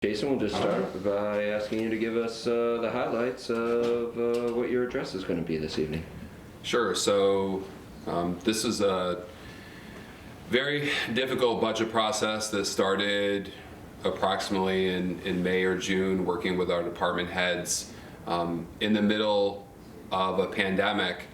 Jason, we'll just start by asking you to give us the highlights of what your address is going to be this evening. Sure. So this is a very difficult budget process that started approximately in May or June, working with our department heads in the middle of a pandemic.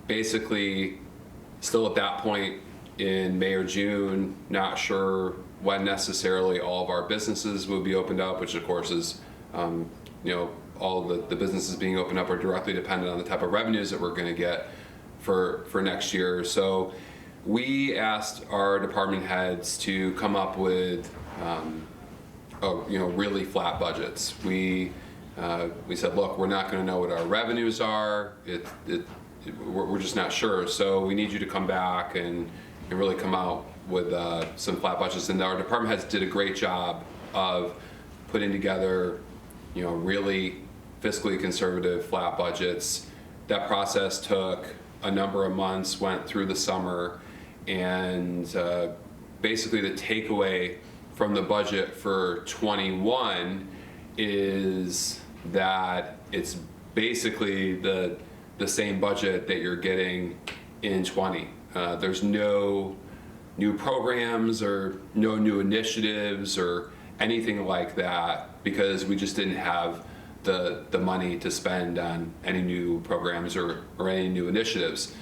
Basically, still at that point in May or June, not sure when necessarily all of our businesses would be opened up, which of course is, all the businesses being opened up are directly dependent on the type of revenues that we're going to get for next year. So we asked our department heads to come up with, really flat budgets. We said, look, we're not going to know what our revenues are. We're just not sure. So we need you to come back and really come out with some flat budgets. And our department heads did a great job of putting together, really fiscally conservative flat budgets. That process took a number of months, went through the summer, and basically the takeaway from the budget for 21 is that it's basically the same budget that you're getting in 20. There's no new programs or no new initiatives or anything like that, because we just didn't have the money to spend on any new programs or any new initiatives.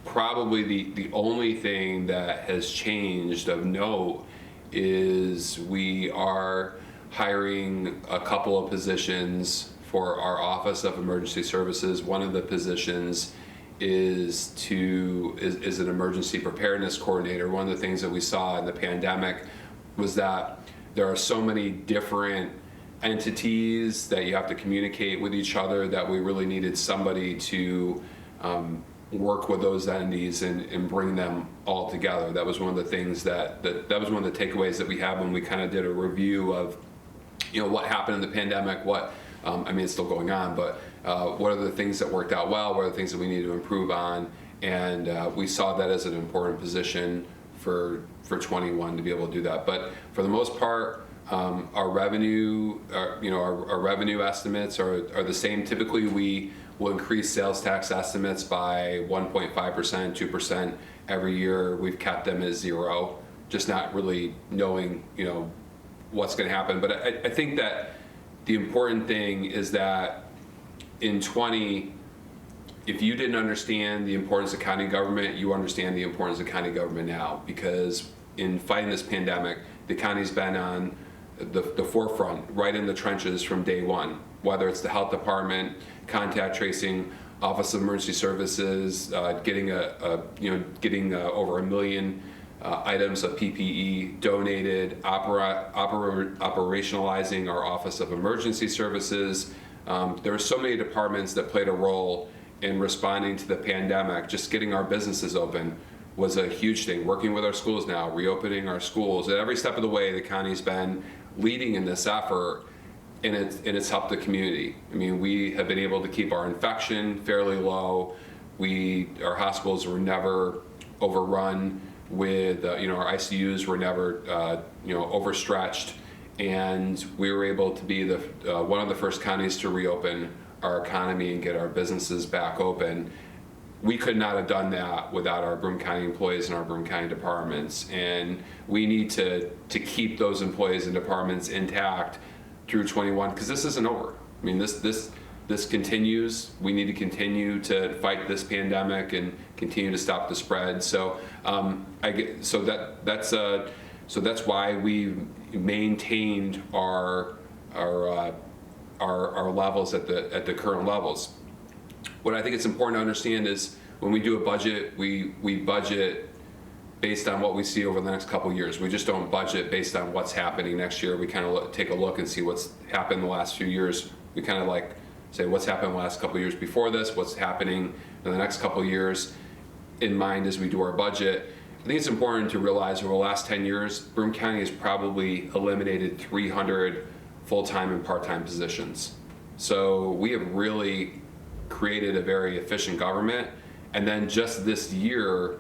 Probably the only thing that has changed of note is we are hiring a couple of positions for our Office of Emergency Services. One of the positions is an emergency preparedness coordinator. One of the things that we saw in the pandemic was that there are so many different entities that you have to communicate with each other that we really needed somebody to work with those entities and bring them all together. That was one of the things that was one of the takeaways that we had when we kind of did a review of what happened in the pandemic, it's still going on, but what are the things that worked out well, what are the things that we need to improve on, and we saw that as an important position for 21 to be able to do that. But for the most part, our revenue, our revenue estimates are the same. Typically, we will increase sales tax estimates by 1.5%, 2% every year. We've kept them as zero, just not really knowing, what's going to happen. But I think that the important thing is that in 20, if you didn't understand the importance of county government, you understand the importance of county government now, because in fighting this pandemic, the county's been on the forefront, right in the trenches from day one, whether it's the health department, contact tracing, Office of Emergency Services, getting over 1 million items of PPE donated, operationalizing our Office of Emergency Services. There are so many departments that played a role in responding to the pandemic. Just getting our businesses open was a huge thing. Working with our schools now, reopening our schools. At every step of the way, the county's been leading in this effort, and it's helped the community. We have been able to keep our infection fairly low. Our hospitals were never overrun with, our ICUs were never, overstretched, and we were able to be one of the first counties to reopen our economy and get our businesses back open. We could not have done that without our Broome County employees and our Broome County departments, and we need to keep those employees and departments intact through 21, because this isn't over. This continues. We need to continue to fight this pandemic and continue to stop the spread. So that's why we maintained our levels at the current levels. What I think it's important to understand is when we do a budget, we budget based on what we see over the next couple of years. We just don't budget based on what's happening next year. We kind of take a look and see what's happened the last few years. We kind of say what's happened the last couple of years before this, what's happening in the next couple of years in mind as we do our budget. I think it's important to realize over the last 10 years, Broome County has probably eliminated 300 full-time and part-time positions. So we have really created a very efficient government. And then just this year,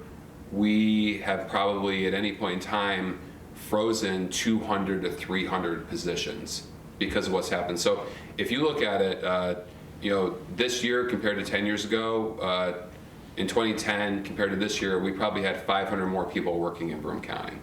we have probably at any point in time frozen 200 to 300 positions because of what's happened. So if you look at it, this year compared to 10 years ago, in 2010 compared to this year, we probably had 500 more people working in Broome County.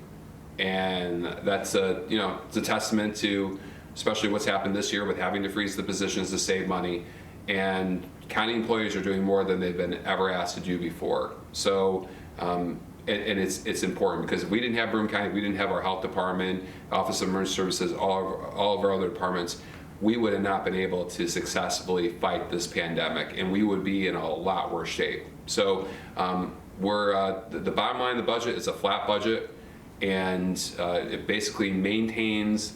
And that's it's a testament to especially what's happened this year with having to freeze the positions to save money. And county employees are doing more than they've been ever asked to do before. So, and it's important because if we didn't have Broome County, we didn't have our health department, Office of Emergency Services, all of our other departments, we would have not been able to successfully fight this pandemic, and we would be in a lot worse shape. So, the bottom line of the budget is a flat budget, and it basically maintains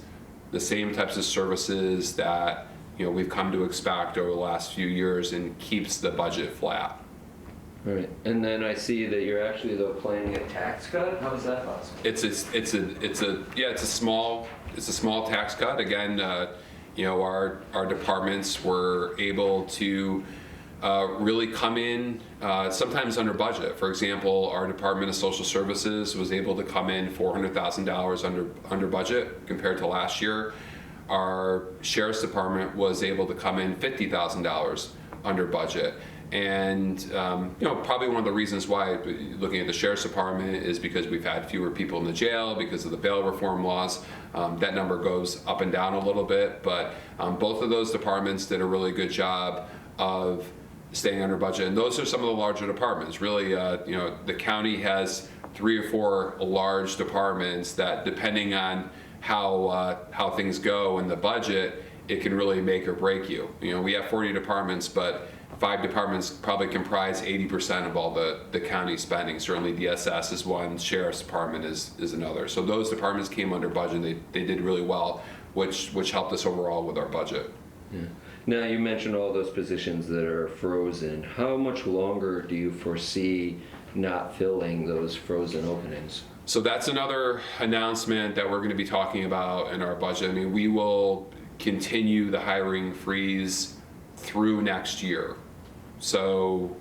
the same types of services that we've come to expect over the last few years and keeps the budget flat. Right, and then I see that you're actually though planning a tax cut. How is that possible? It's a small tax cut. Again, our departments were able to really come in sometimes under budget. For example, our Department of Social Services was able to come in $400,000 under budget compared to last year. Our Sheriff's Department was able to come in $50,000 under budget. And probably one of the reasons why, looking at the Sheriff's Department, is because we've had fewer people in the jail because of the bail reform laws. That number goes up and down a little bit, but both of those departments did a really good job of staying under budget. And those are some of the larger departments. Really, the county has 3 or 4 large departments that, depending on how things go in the budget, it can really make or break you. We have 40 departments, but 5 departments probably comprise 80% of all the county spending. Certainly DSS is one, Sheriff's Department is another. So those departments came under budget. They did really well, which helped us overall with our budget. Yeah. Now you mentioned all those positions that are frozen. How much longer do you foresee not filling those frozen openings? So that's another announcement that we're going to be talking about in our budget. I mean, we will continue the hiring freeze through next year. So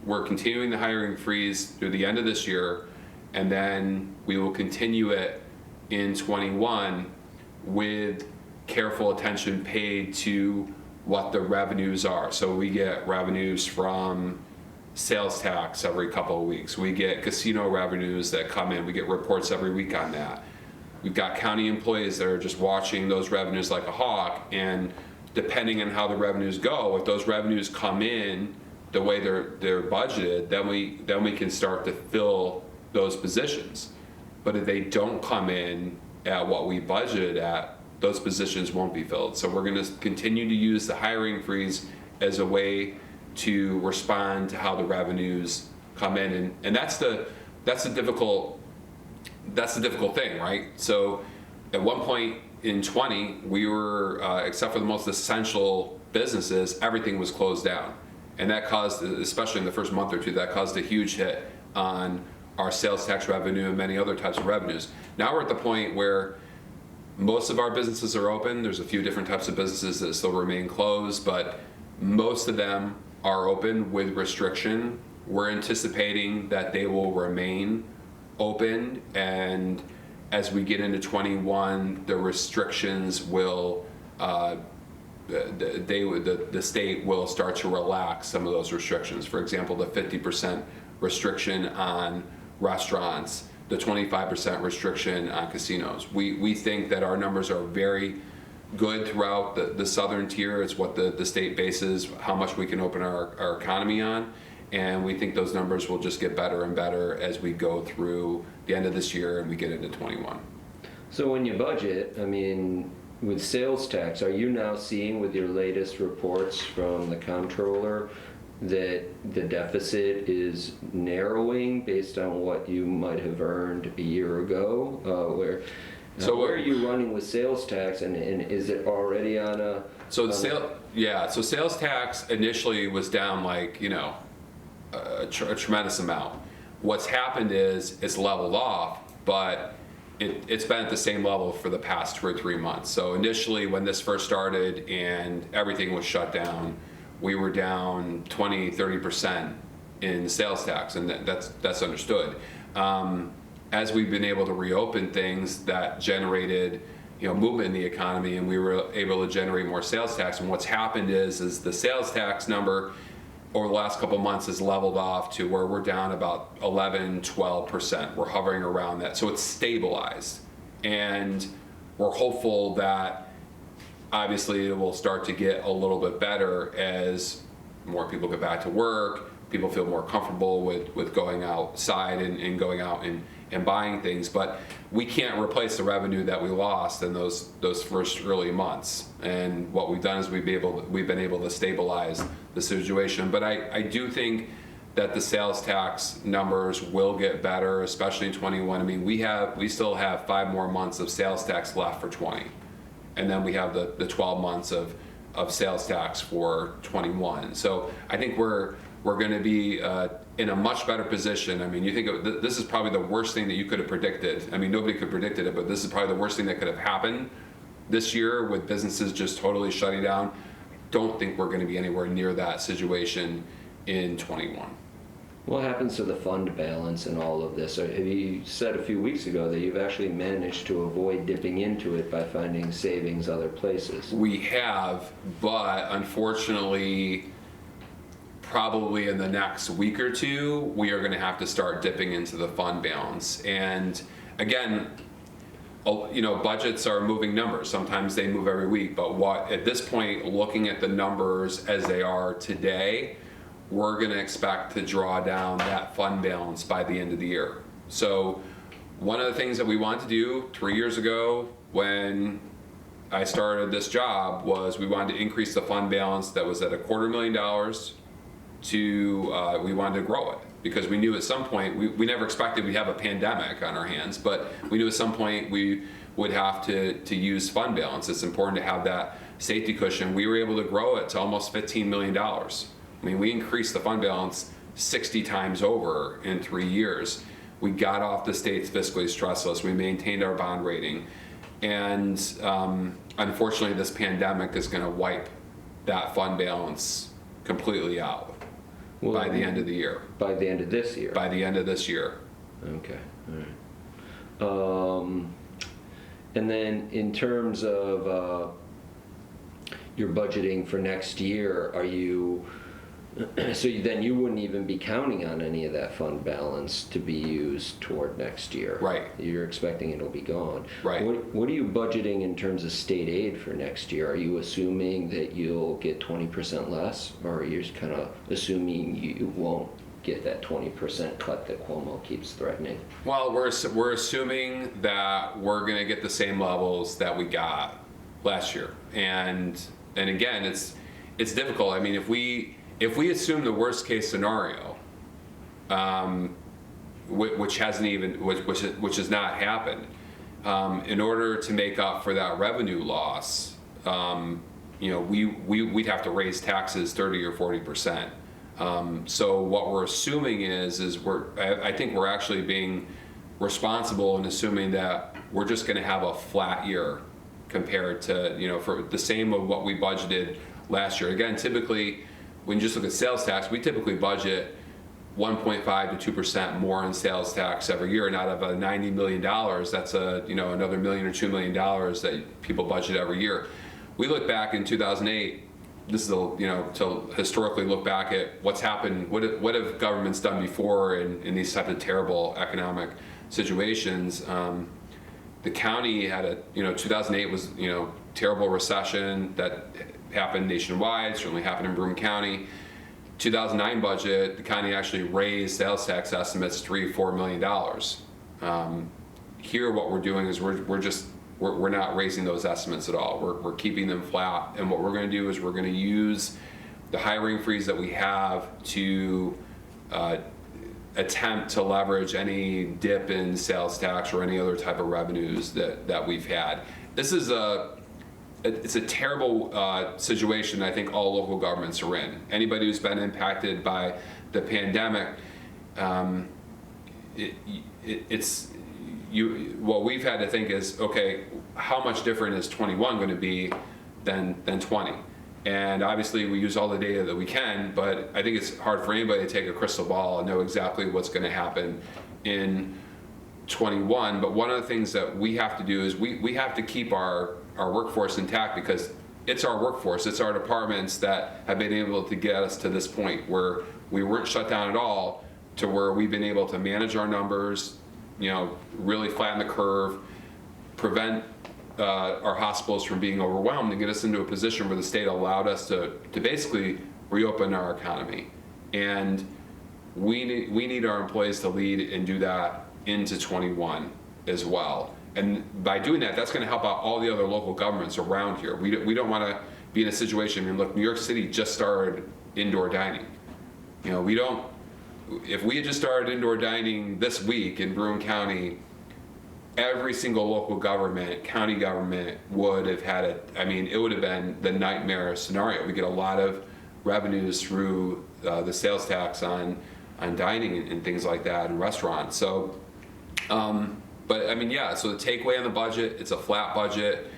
we're continuing the hiring freeze through the end of this year, and then we will continue it in 21 with careful attention paid to what the revenues are. So we get revenues from sales tax every couple of weeks. We get casino revenues that come in. We get reports every week on that. We've got county employees that are just watching those revenues like a hawk, and depending on how the revenues go, if those revenues come in the way they're budgeted, then we can start to fill those positions. But if they don't come in at what we budgeted at, those positions won't be filled. So we're going to continue to use the hiring freeze as a way to respond to how the revenues come in, and that's the difficult thing, right? So at one point in 20, we were, except for the most essential businesses, everything was closed down. And that caused, especially in the first month or two, that caused a huge hit on our sales tax revenue and many other types of revenues. Now we're at the point where most of our businesses are open. There's a few different types of businesses that still remain closed, but most of them are open with restriction. We're anticipating that they will remain open, and as we get into 21, the restrictions will, the state will start to relax some of those restrictions. For example, the 50% restriction on restaurants, the 25% restriction on casinos. We think that our numbers are very good throughout the southern tier. It's what the state bases how much we can open our economy on. And we think those numbers will just get better and better as we go through the end of this year and we get into 21. So when you budget, I mean, with sales tax, are you now seeing with your latest reports from the comptroller that the deficit is narrowing based on what you might have earned a year ago? Where are you running with sales tax, and is it already on a... So sales tax initially was down like, a tremendous amount. What's happened is it's leveled off, but it's been at the same level for the past 2 or 3 months. So initially when this first started and everything was shut down, we were down 20-30% in sales tax, and that's understood. as we've been able to reopen things, that generated, movement in the economy, and we were able to generate more sales tax. And what's happened is the sales tax number over the last couple of months has leveled off to where we're down about 11-12%. We're hovering around that, so it's stabilized, and we're hopeful that obviously it will start to get a little bit better as more people get back to work, people feel more comfortable with going outside and going out and buying things. But we can't replace the revenue that we lost in those first early months. And what we've done is we've been able to stabilize the situation. But I do think that the sales tax numbers will get better, especially in 21. I mean, we still have 5 more months of sales tax left for 20. And then we have the 12 months of sales tax for 21. So I think we're going to be in a much better position. I mean, you think this is probably the worst thing that you could have predicted. I mean, nobody could have predicted it, but this is probably the worst thing that could have happened this year, with businesses just totally shutting down. Don't think we're going to be anywhere near that situation in 21. What happens to the fund balance and all of this? You said a few weeks ago that you've actually managed to avoid dipping into it by finding savings other places. We have, but unfortunately, probably in the next week or two, we are going to have to start dipping into the fund balance. And again, budgets are moving numbers. Sometimes they move every week, but at this point, looking at the numbers as they are today, we're going to expect to draw down that fund balance by the end of the year. So one of the things that we wanted to do 3 years ago when I started this job was we wanted to increase the fund balance that was at $250,000 to, we wanted to grow it, because we knew at some point, we never expected we'd have a pandemic on our hands, but we knew at some point we would have to use fund balance. It's important to have that safety cushion. We were able to grow it to almost $15 million. I mean, we increased the fund balance 60 times over in 3 years. We got off the state's fiscally stress list. We maintained our bond rating. And unfortunately, this pandemic is going to wipe that fund balance completely out by the end of the year. By the end of this year? By the end of this year. Okay, all right. And then in terms of your budgeting for next year, are you... So then you wouldn't even be counting on any of that fund balance to be used toward next year. Right. You're expecting it'll be gone. Right. What are you budgeting in terms of state aid for next year? Are you assuming that you'll get 20% less, or are you kind of assuming you won't get that 20% cut that Cuomo keeps threatening? Well, we're assuming that we're going to get the same levels that we got last year. And again, it's difficult. I mean, if we assume the worst case scenario, which has not happened, in order to make up for that revenue loss, we'd have to raise taxes 30 or 40%. So what we're assuming is I think we're actually being responsible in assuming that we're just going to have a flat year compared to, for the same of what we budgeted last year. Again, typically, when you just look at sales tax, we typically budget 1.5 to 2% more in sales tax every year. And out of a $90 million, that's another $1 million or $2 million that people budget every year. We look back in 2008. This is to historically look back at what's happened. What have governments done before in these types of terrible economic situations? The county had 2008 was terrible recession that happened nationwide, certainly happened in Broome County. 2009 budget, the county actually raised sales tax estimates $3-4 million. Here, what we're doing is we're not raising those estimates at all. We're keeping them flat, and what we're going to do is we're going to use the hiring freeze that we have to attempt to leverage any dip in sales tax or any other type of revenues that we've had. It's a terrible situation I think all local governments are in. Anybody who's been impacted by the pandemic, what we've had to think is, okay, how much different is 21 going to be than 20? And obviously we use all the data that we can, but I think it's hard for anybody to take a crystal ball and know exactly what's going to happen in 21, but one of the things that we have to do is we have to keep our workforce intact, because it's our workforce, it's our departments that have been able to get us to this point where we weren't shut down at all, to where we've been able to manage our numbers, really flatten the curve, prevent our hospitals from being overwhelmed, and get us into a position where the state allowed us to basically reopen our economy. And we need our employees to lead and do that into 21 as well. And by doing that, that's going to help out all the other local governments around here. We don't want to be in a situation, I mean, look, New York City just started indoor dining. If we had just started indoor dining this week in Broome County, every single local government, county government would have had it would have been the nightmare scenario. We get a lot of revenues through the sales tax on dining and things like that, and restaurants. So, but I mean, yeah, so the takeaway on the budget, it's a flat budget.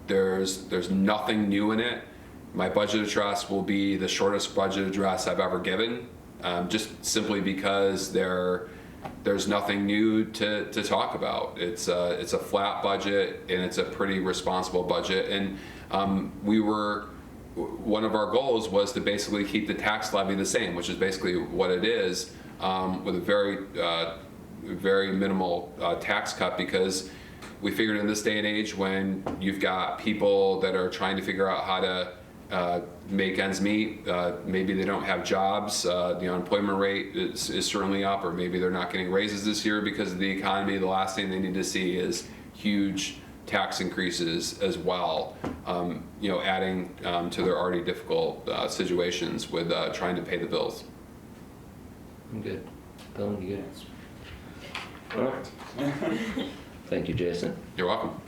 There's nothing new in it. My budget address will be the shortest budget address I've ever given, just simply because there's nothing new to talk about. It's a flat budget, and it's a pretty responsible budget. And one of our goals was to basically keep the tax levy the same, which is basically what it is, with a very minimal tax cut, because we figured in this day and age, when you've got people that are trying to figure out how to make ends meet, maybe they don't have jobs, the unemployment rate is certainly up, or maybe they're not getting raises this year because of the economy. The last thing they need to see is huge tax increases as well, adding to their already difficult situations with trying to pay the bills. I'm good. Bill, you good? All right. Thank you, Jason. You're welcome.